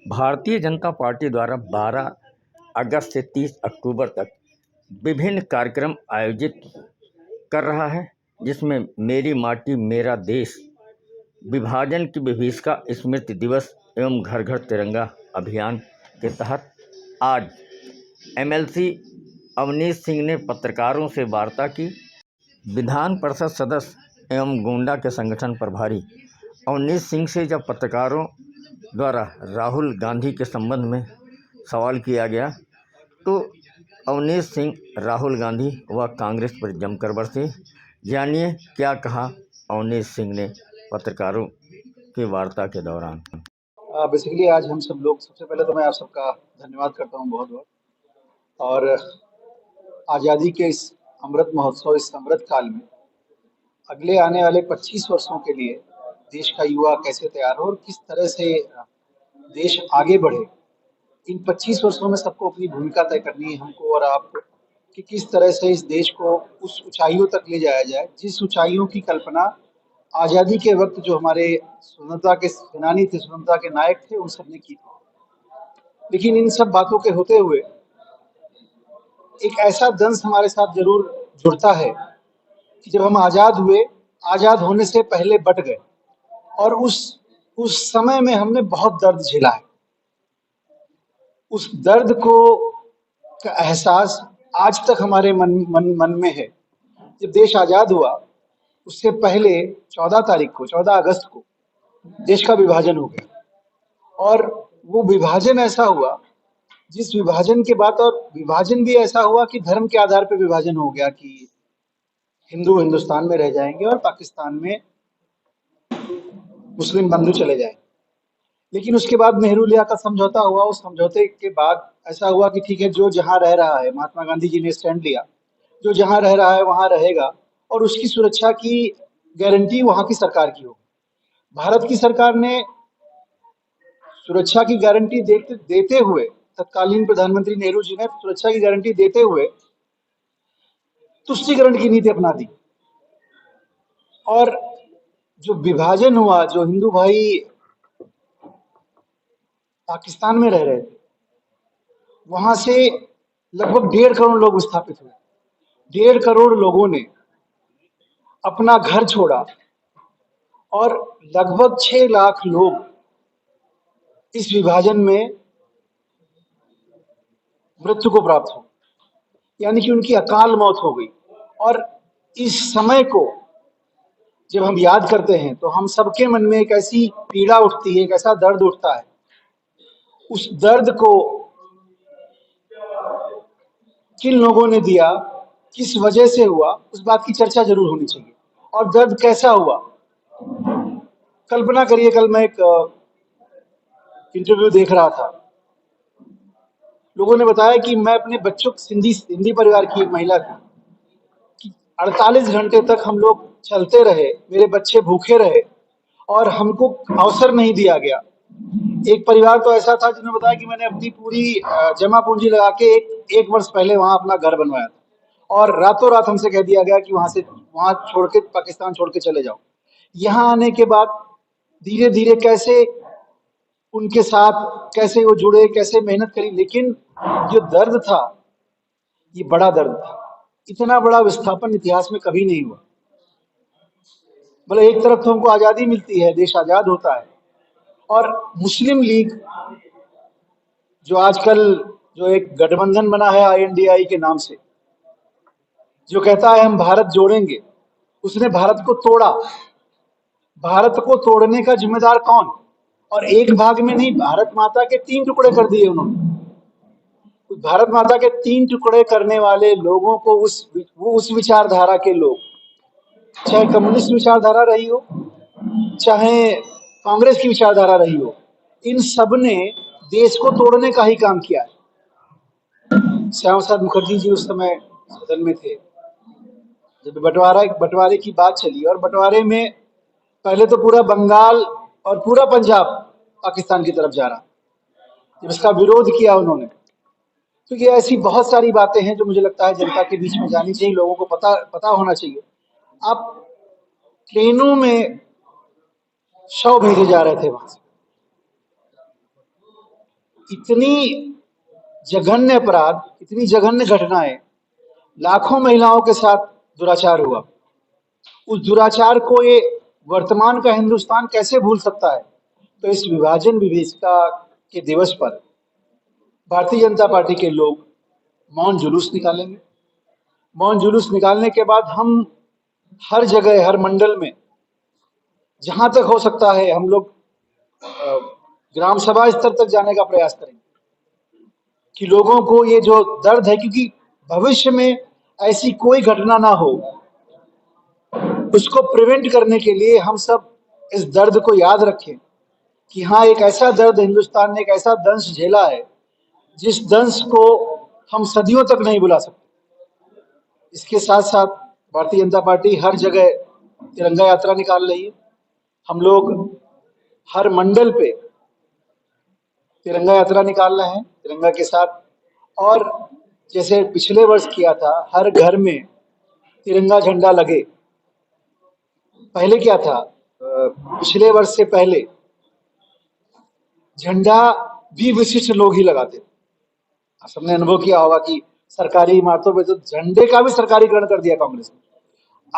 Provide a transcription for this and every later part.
Bharatiya Janata party द्वारा 12 अगस्त से 30 अक्टूबर तक विभिन्न कार्यक्रम आयोजित कर रहा है, जिसमें मेरी माटी मेरा देश, विभाजन की विभीषिका स्मृति दिवस एवं घर घर तिरंगा अभियान के तहत आज एमएलसी अवनीश सिंह ने पत्रकारों से वार्ता की। विधान परिषद सदस्य एवं गोंडा के संगठन प्रभारी अवनीश सिंह से जब पत्रकारों द्वारा राहुल गांधी के संबंध में सवाल किया गया तो अवनीश सिंह राहुल गांधी व कांग्रेस पर जमकर बरसे। जानिए क्या कहा अवनीश सिंह ने पत्रकारों की वार्ता के दौरान। बेसिकली आज हम सब लोग, सबसे पहले तो मैं आप सबका धन्यवाद करता हूं बहुत बहुत। और आज़ादी के इस अमृत महोत्सव, इस अमृत काल में अगले आने वाले 25 वर्षों के लिए देश का युवा कैसे तैयार हो और किस तरह से देश आगे बढ़े, इन 25 वर्षों में सबको अपनी भूमिका तय करनी है, हमको और आपको, कि किस तरह से इस देश को उस ऊंचाइयों तक ले जाया जाए जिस ऊंचाइयों की कल्पना आज़ादी के वक्त जो हमारे स्वतंत्रता के सेनानी थे, स्वतंत्रता के नायक थे, उन सब ने की थी। लेकिन इन सब बातों के होते हुए एक ऐसा दंश हमारे साथ जरूर जुड़ता है कि जब हम आज़ाद हुए, आज़ाद होने से पहले बट गए और उस समय में हमने बहुत दर्द झेला है। उस दर्द को का एहसास आज तक हमारे मन में है। जब देश आज़ाद हुआ उससे पहले 14 अगस्त को देश का विभाजन हो गया और वो विभाजन ऐसा हुआ जिस विभाजन के बाद, और विभाजन भी ऐसा हुआ कि धर्म के आधार पर विभाजन हो गया कि हिंदू हिंदुस्तान में रह जाएंगे और पाकिस्तान में मुस्लिम बंधु चले जाएंगे। लेकिन उसके बाद नेहरू लियाकत समझौता हुआ। उस समझौते के बाद ऐसा हुआ कि ठीक है, जो जहां रह रहा है, महात्मा गांधी जी ने स्टैंड लिया, जो जहां रह रहा है वहां रहेगा और उसकी सुरक्षा की गारंटी वहां की सरकार की होगी। भारत की सरकार ने सुरक्षा की गारंटी देते हुए, तत्कालीन प्रधानमंत्री नेहरू जी ने सुरक्षा की गारंटी देते हुए तुष्टीकरण की नीति अपना दी। और जो विभाजन हुआ, जो हिंदू भाई पाकिस्तान में रह रहे थे, वहां से लगभग 1.5 करोड़ लोग विस्थापित हुए। 1.5 करोड़ लोगों ने अपना घर छोड़ा और लगभग 6 लाख लोग इस विभाजन में मृत्यु को प्राप्त हो, यानी कि उनकी अकाल मौत हो गई। और इस समय को जब हम याद करते हैं तो हम सबके मन में एक ऐसी पीड़ा उठती है, एक ऐसा दर्द उठता है। उस दर्द को किन लोगों ने दिया, किस वजह से हुआ, उस बात की चर्चा जरूर होनी चाहिए। और दर्द कैसा हुआ, कल्पना करिए, कल मैं एक इंटरव्यू देख रहा था। लोगों ने बताया कि मैं अपने बच्चों, सिंधी परिवार की एक महिला थी, कि 48 घंटे तक हम लोग चलते रहे, मेरे बच्चे भूखे रहे और हमको अवसर नहीं दिया गया। एक परिवार तो ऐसा था जिन्होंने बताया कि मैंने अपनी पूरी जमा पूंजी लगा के एक वर्ष पहले वहां अपना घर बनवाया था और रातों रात हमसे कह दिया गया कि वहां छोड़ के, पाकिस्तान छोड़ के चले जाओ। यहाँ आने के बाद धीरे धीरे कैसे उनके साथ, कैसे वो जुड़े, कैसे मेहनत करी। लेकिन जो दर्द था, ये बड़ा दर्द था। इतना बड़ा विस्थापन इतिहास में कभी नहीं हुआ। मतलब एक तरफ तो हमको आजादी मिलती है, देश आजाद होता है, और मुस्लिम लीग जो आजकल जो एक गठबंधन बना है INDI के नाम से, जो कहता है हम भारत जोड़ेंगे, उसने भारत को तोड़ा। भारत को तोड़ने का जिम्मेदार कौन? और एक भाग में नहीं, भारत माता के 3 टुकड़े कर दिए उन्होंने। भारत माता के 3 टुकड़े करने वाले लोगों को उस विचारधारा के लोग, चाहे कम्युनिस्ट विचारधारा रही हो, चाहे कांग्रेस की विचारधारा रही हो, इन सब ने देश को तोड़ने का ही काम किया है। श्यामा प्रसाद मुखर्जी जी उस समय सदन में थे जब बंटवारे की बात चली, और बंटवारे में पहले तो पूरा बंगाल और पूरा पंजाब पाकिस्तान की तरफ जा रहा, जब इसका विरोध किया उन्होंने। तो ये ऐसी बहुत सारी बातें हैं जो मुझे लगता है जनता के बीच में जानी चाहिए, लोगों को पता होना चाहिए। आप ट्रेनों में शव भेजे जा रहे थे वहां से, इतनी जघन्य अपराध, इतनी जघन्य घटनाएं, लाखों महिलाओं के साथ दुराचार हुआ। उस दुराचार को ये वर्तमान का हिंदुस्तान कैसे भूल सकता है? तो इस विभाजन विभीषिका के दिवस पर भारतीय जनता पार्टी के लोग मौन जुलूस निकालेंगे। मौन जुलूस निकालने के बाद हम हर जगह, हर मंडल में, जहां तक हो सकता है, हम लोग ग्राम सभा स्तर तक जाने का प्रयास करेंगे कि लोगों को ये जो दर्द है, क्योंकि भविष्य में ऐसी कोई घटना ना हो, उसको प्रिवेंट करने के लिए हम सब इस दर्द को याद रखें कि हाँ, एक ऐसा दर्द हिंदुस्तान ने, एक ऐसा दंश झेला है जिस दंश को हम सदियों तक नहीं भुला सकते। इसके साथ साथ भारतीय जनता पार्टी हर जगह तिरंगा यात्रा निकाल रही है। हम लोग हर मंडल पे तिरंगा यात्रा निकाल रहे हैं तिरंगा के साथ। और जैसे पिछले वर्ष किया था, हर घर में तिरंगा झंडा लगे। पहले क्या था, पिछले वर्ष से पहले झंडा भी विशिष्ट लोग ही लगाते। आप सबने अनुभव किया होगा कि सरकारी इमारतों पे तो झंडे का भी सरकारीकरण कर दिया कांग्रेस ने।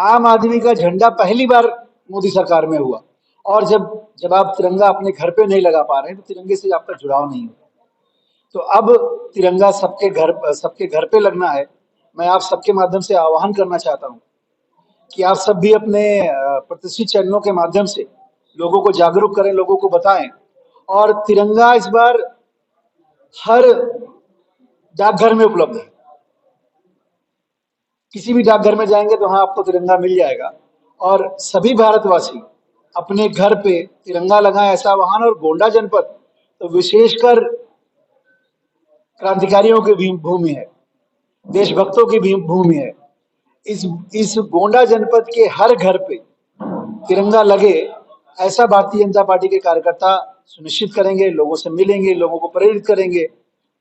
आम आदमी का झंडा पहली बार मोदी सरकार में हुआ। और जब आप तिरंगा अपने घर पे नहीं लगा पा रहे हैं, तो तिरंगे से आपका जुड़ाव नहीं है। तो अब तिरंगा सबके घर पे लगना है। मैं आप सबके माध्यम से आह्वान करना चाहता हूँ कि आप सब भी अपने प्रतिष्ठित चैनलों के माध्यम से लोगों को जागरूक करें, लोगों को बताएं। और तिरंगा इस बार हर डाकघर में उपलब्ध है। किसी भी डाकघर में जाएंगे तो हाँ, आपको तिरंगा मिल जाएगा। और सभी भारतवासी अपने घर पे तिरंगा लगाएं, ऐसा आह्वान। और गोंडा जनपद तो विशेषकर क्रांतिकारियों की भूमि है, देशभक्तों की भूमि है। इस गोंडा जनपद के हर घर पे तिरंगा लगे, ऐसा भारतीय जनता पार्टी के कार्यकर्ता सुनिश्चित करेंगे। लोगों से मिलेंगे, लोगों को प्रेरित करेंगे।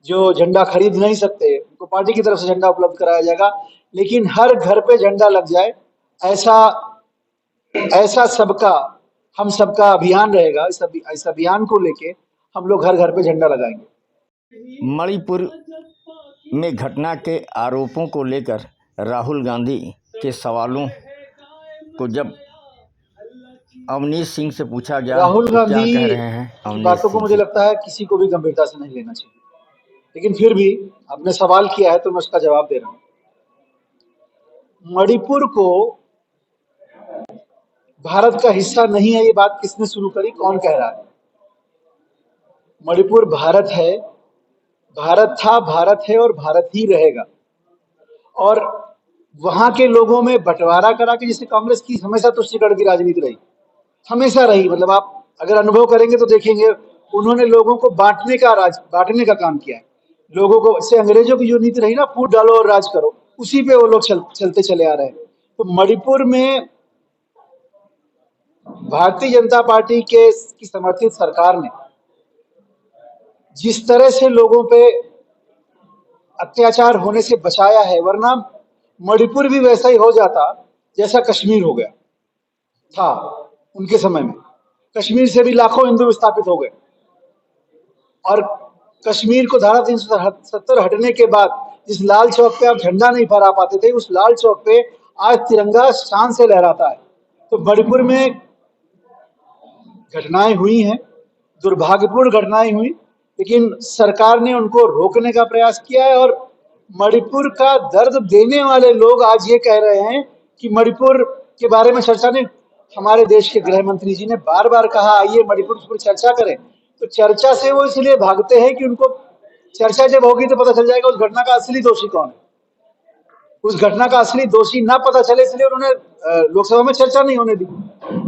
जो झंडा खरीद नहीं सकते उनको पार्टी की तरफ से झंडा उपलब्ध कराया जाएगा, लेकिन हर घर पे झंडा लग जाए, ऐसा हम सबका अभियान रहेगा। इस अभियान को लेके हम लोग हर घर पे झंडा लगाएंगे। मणिपुर में घटना के आरोपों को लेकर राहुल गांधी के सवालों को जब अवनीश सिंह से पूछा गया, राहुल तो क्या गांधी कह रहे हैं की अवनीश बातों को सिंह मुझे जी? लगता है किसी को भी गंभीरता से नहीं लेना चाहिए, लेकिन फिर भी आपने सवाल किया है तो मैं उसका जवाब दे रहा हूँ। मणिपुर को भारत का हिस्सा नहीं है, ये बात किसने शुरू करी, कौन कह रहा है? मणिपुर भारत है, भारत था, भारत है और भारत ही रहेगा। और वहां के लोगों में बंटवारा करा के, जैसे कांग्रेस की हमेशा तुष्टिकरण की राजनीति रही, हमेशा रही। मतलब आप अगर अनुभव करेंगे तो देखेंगे, उन्होंने लोगों को बांटने का काम किया है। लोगों को, से अंग्रेजों की जो नीति रही ना, फूट डालो और राज करो, उसी पे वो लोग चलते चले आ रहे हैं। तो मणिपुर में भारतीय जनता पार्टी की समर्थित सरकार ने जिस तरह से लोगों पे अत्याचार होने से बचाया है, वरना मणिपुर भी वैसा ही हो जाता जैसा कश्मीर हो गया था उनके समय में। कश्मीर से भी लाखों हिंदू विस्थापित हो गए। और कश्मीर को धारा 370 हटने के बाद जिस लाल चौक पे आप झंडा नहीं फहरा पाते थे, उस लाल चौक पे आज तिरंगा शान से लहराता है। तो मणिपुर में घटनाएं हुई हैं, दुर्भाग्यपूर्ण घटनाएं हुई, लेकिन सरकार ने उनको रोकने का प्रयास किया है। और मणिपुर का दर्द देने वाले लोग आज ये कह रहे हैं कि मणिपुर के बारे में चर्चा नहीं। हमारे देश के गृह मंत्री जी ने बार बार कहा, आइए मणिपुर पर चर्चा करें। तो चर्चा से वो इसलिए भागते हैं कि उनको चर्चा जब होगी तो पता चल जाएगा उस घटना का असली दोषी कौन है। उस घटना का असली दोषी ना पता चले, इसलिए उन्होंने लोकसभा में चर्चा नहीं होने दी।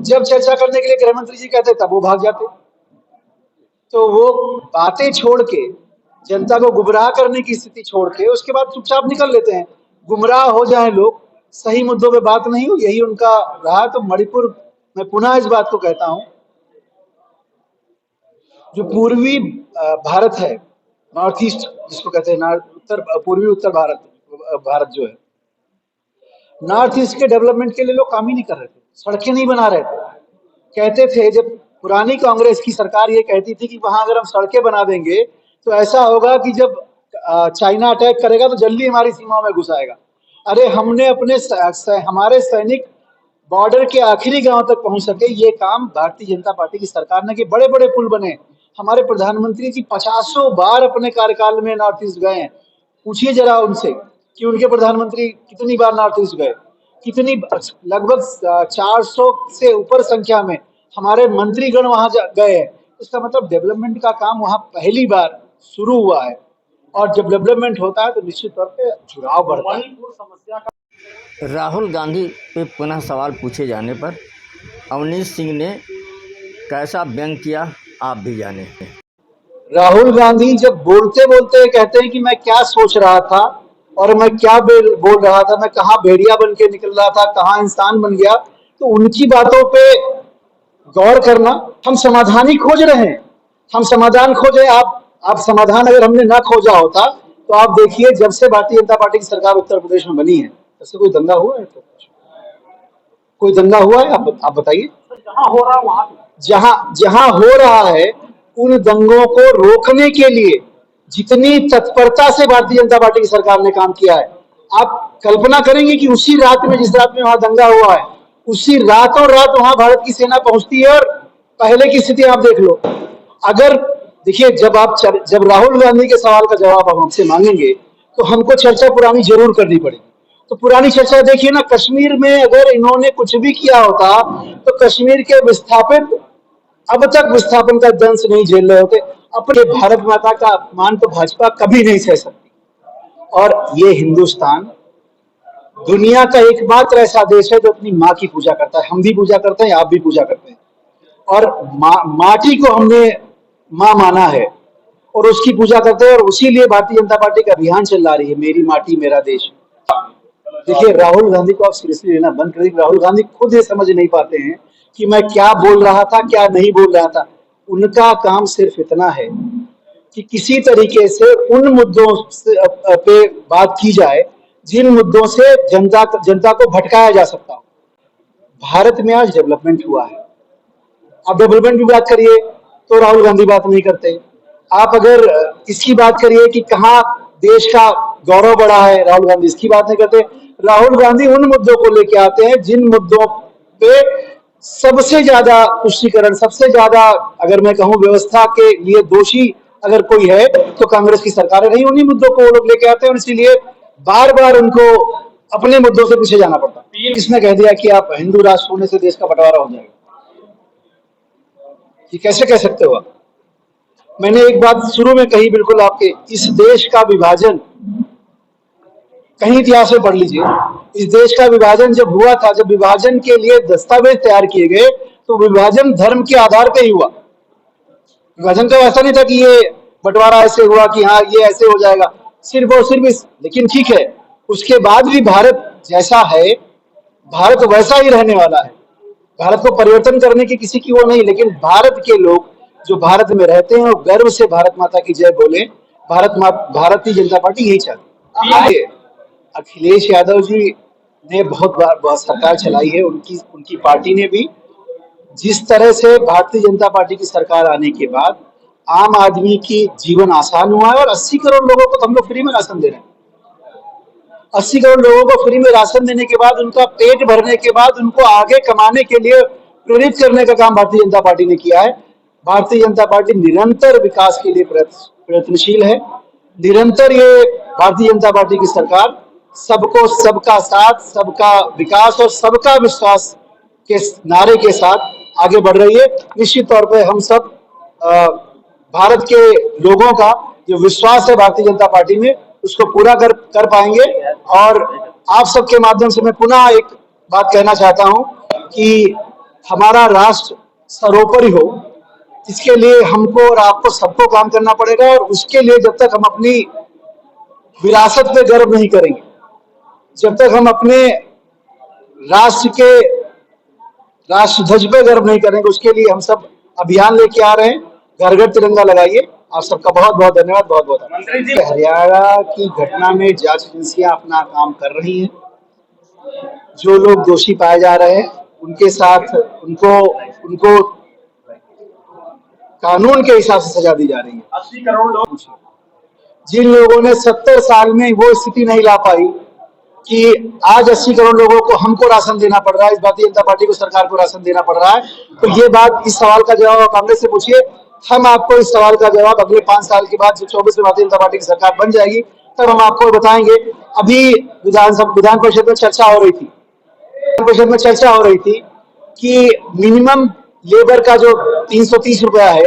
जब चर्चा करने के लिए गृह मंत्री जी कहते तब वो भाग जाते। तो वो बातें छोड़ के, जनता को गुमराह करने की स्थिति छोड़ के, उसके बाद चुपचाप निकल लेते हैं। गुमराह हो जाए लोग, सही मुद्दों पे बात नहीं हो, यही उनका रहा। तो मणिपुर, मैं पुनः इस बात को कहता हूं, जो पूर्वी भारत है, नॉर्थ ईस्ट जिसको कहते हैं, पूर्वी उत्तर भारत जो है, नॉर्थ ईस्ट के डेवलपमेंट के लिए लोग काम ही नहीं कर रहे थे, सड़कें नहीं बना रहे थे। कहते थे, जब पुरानी कांग्रेस की सरकार ये कहती थी कि वहां अगर हम सड़कें बना देंगे तो ऐसा होगा कि जब चाइना अटैक करेगा तो जल्दी हमारी सीमाओं में घुस आएगा। अरे हमने हमारे सैनिक बॉर्डर के आखिरी गांव तक पहुंच सके, ये काम भारतीय जनता पार्टी की सरकार ने कि बड़े बड़े पुल बने। हमारे प्रधानमंत्री जी 50 बार अपने कार्यकाल में नॉर्थ ईस्ट गए हैं। पूछिए जरा उनसे कि उनके प्रधानमंत्री कितनी बार नॉर्थ ईस्ट गए, कितनी, लगभग 400 से ऊपर संख्या में हमारे मंत्रीगण वहां गए हैं। इसका मतलब डेवलपमेंट का काम वहां पहली बार शुरू हुआ है, और जब डेवलपमेंट होता है तो निश्चित तौर पे जुड़ाव बढ़ता है। राहुल गांधी पे पुनः सवाल पूछे जाने पर अवनीश सिंह ने कैसा व्यंग किया, आप भी जाने। राहुल गांधी जब बोलते बोलते कहते हैं कि मैं क्या सोच रहा था और मैं क्या बोल रहा था, मैं कहाँ भेड़िया बन के निकल रहा था, कहाँ इंसान बन गया, तो उनकी बातों पे गौर करना। हम समाधान ही खोज रहे हैं, हम समाधान खोजे। आप समाधान अगर हमने ना खोजा होता तो आप देखिए, जब से भारतीय जनता पार्टी की सरकार उत्तर प्रदेश में बनी है, तब से कोई दंगा हुआ है? तो कोई दंगा हुआ है? आप बताइए। जहां हो रहा है वहां, जहां हो रहा है, उन दंगों को रोकने के लिए जितनी तत्परता से भारतीय जनता पार्टी की सरकार ने काम किया है, आप कल्पना करेंगे कि उसी रात में, जिस रात में वहां दंगा हुआ है, उसी रातों रात वहां भारत की सेना पहुंचती है। और पहले की स्थिति आप देख लो। अगर देखिए, जब राहुल गांधी के सवाल का जवाब आप हमसे मांगेंगे तो हमको चर्चा पुरानी जरूर करनी पड़ेगी। तो पुरानी चर्चा देखिए ना, कश्मीर में अगर इन्होंने कुछ भी किया होता तो कश्मीर के विस्थापित अब तक विस्थापन का दंश नहीं झेल रहे होते। अपने भारत माता का अपमान तो भाजपा कभी नहीं सह सकती। और ये हिंदुस्तान दुनिया का एकमात्र ऐसा देश है जो अपनी माँ की पूजा करता है। हम भी पूजा करते हैं, आप भी पूजा करते हैं, और माटी को हमने माँ माना है और उसकी पूजा करते हैं। और उसी लिए भारतीय जनता पार्टी का अभियान चला रही है, मेरी माटी मेरा देश। देखिए, राहुल गांधी को आप सीरियसली लेना बंद करिए। राहुल गांधी खुद ये समझ नहीं पाते हैं कि मैं क्या बोल रहा था, क्या नहीं बोल रहा था। उनका काम सिर्फ इतना है कि किसी तरीके से उन मुद्दों पे बात की जाए जिन मुद्दों से जनता को भटकाया जा सकता हो। भारत में आज डेवलपमेंट हुआ है, आप डेवलपमेंट की बात करिए तो राहुल गांधी बात नहीं करते। आप अगर इसकी बात करिए कि कहाँ देश का गौरव बढ़ा है, राहुल गांधी इसकी बात नहीं करते। राहुल गांधी उन मुद्दों को लेके आते हैं जिन मुद्दों पे सबसे ज्यादा तुष्टीकरण, सबसे ज्यादा, अगर मैं कहूँ, व्यवस्था के लिए दोषी अगर कोई है तो कांग्रेस की सरकार नहीं। उन्हीं मुद्दों को वो लोग लेके आते हैं और इसीलिए बार बार उनको अपने मुद्दों से पीछे जाना पड़ता है। किसने कह दिया कि आप हिंदू राष्ट्र होने से देश का बंटवारा हो जाएगा? ये कैसे कह सकते हो आप? मैंने एक बात शुरू में कही, बिल्कुल आपके, इस देश का विभाजन कहीं इतिहास में पढ़ लीजिए। इस देश का विभाजन जब हुआ था, जब विभाजन के लिए दस्तावेज तैयार किए गए, तो विभाजन धर्म के आधार पर ही हुआ। विभाजन का ऐसा नहीं था कि ये बंटवारा ऐसे हुआ कि हाँ ये ऐसे हो जाएगा, सिर्फ और सिर्फ लेकिन ठीक है, उसके बाद भी भारत जैसा है, भारत वैसा ही रहने वाला है। भारत को परिवर्तन करने की किसी की वो नहीं, लेकिन भारत के लोग जो भारत में रहते हैं और गर्व से भारत माता की जय बोले, भारतीय जनता पार्टी यही चाहती है। अखिलेश यादव जी ने बहुत सरकार चलाई है, उनकी पार्टी ने भी। जिस तरह से भारतीय जनता पार्टी की सरकार आने के बाद आम आदमी की जीवन आसान हुआ है, और 80 करोड़ लोगों को तो हम लोग फ्री में राशन दे रहे हैं। 80 करोड़ लोगों को फ्री में राशन देने के बाद, उनका पेट भरने के बाद, उनको आगे कमाने के लिए प्रेरित करने का काम भारतीय जनता पार्टी ने किया है। भारतीय जनता पार्टी निरंतर विकास के लिए प्रयत्नशील है। निरंतर ये भारतीय जनता पार्टी की सरकार सबको सबका साथ, सबका विकास और सबका विश्वास के नारे के साथ आगे बढ़ रही है। निश्चित तौर पर हम सब भारत के लोगों का जो विश्वास है भारतीय जनता पार्टी में, उसको पूरा कर पाएंगे। और आप सबके माध्यम से मैं पुनः एक बात कहना चाहता हूं कि हमारा राष्ट्र सर्वोपरि हो, इसके लिए हमको और आपको सबको काम करना पड़ेगा। और उसके लिए जब तक हम अपनी विरासत पे गर्व नहीं करेंगे, जब तक हम अपने राष्ट्रध्वज पे गर्व नहीं करेंगे, उसके लिए हम सब अभियान लेके आ रहे हैं। घर घर तिरंगा लगाइए। आप सबका बहुत बहुत धन्यवाद, बहुत बहुत। हरियाणा की घटना में जांच एजेंसियां अपना काम कर रही हैं। जो लोग दोषी पाए जा रहे हैं उनके साथ उनको कानून के हिसाब से सजा दी जा रही है। 80 करोड़ लोग, जिन लोगों ने 70 साल में वो स्थिति नहीं ला पाई कि आज 80 करोड़ लोगों को हमको राशन देना पड़ रहा है, इस भारतीय जनता पार्टी को, सरकार को राशन देना पड़ रहा है, तो ये बात, इस सवाल का जवाब आप कांग्रेस से पूछिए। हम आपको इस सवाल का जवाब अगले 5 साल के बाद, जब 24 में भारतीय जनता पार्टी की सरकार बन जाएगी, तब हम आपको बताएंगे। अभी विधान परिषद में चर्चा हो रही थी, कि मिनिमम लेबर का जो 330 रुपया है,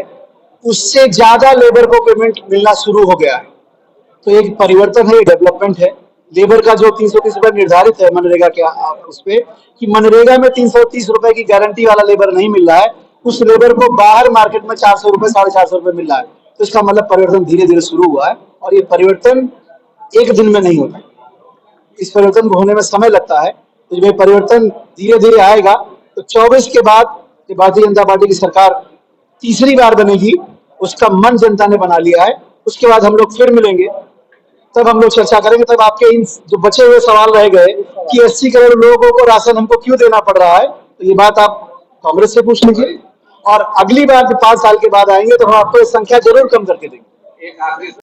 उससे ज्यादा लेबर को पेमेंट मिलना शुरू हो गया है। तो एक परिवर्तन है, डेवलपमेंट है। लेबर का जो 330 रुपए निर्धारित है मनरेगा के उस पे, कि मनरेगा में 330 रुपए की गारंटी वाला लेबर नहीं मिल रहा है, उस लेबर को बाहर मार्केट में 400 रुपए, 450 रुपए मिल रहा है। तो इसका मतलब परिवर्तन धीरे धीरे शुरू हुआ है, और ये परिवर्तन एक दिन में नहीं होता, इस परिवर्तन को होने में समय लगता है। तो जब ये परिवर्तन धीरे धीरे आएगा, तो 24 के बाद जब भारतीय जनता पार्टी की सरकार तीसरी बार बनेगी, उसका मन जनता ने बना लिया है, उसके बाद हम लोग फिर मिलेंगे, तब हम लोग चर्चा करेंगे। तब आपके इन जो बचे हुए सवाल रह गए कि 80 करोड़ लोगों को राशन हमको क्यों देना पड़ रहा है, तो ये बात आप कांग्रेस से पूछ लीजिए, और अगली बार जब 5 साल के बाद आएंगे तो हम आपको संख्या जरूर कम करके देंगे।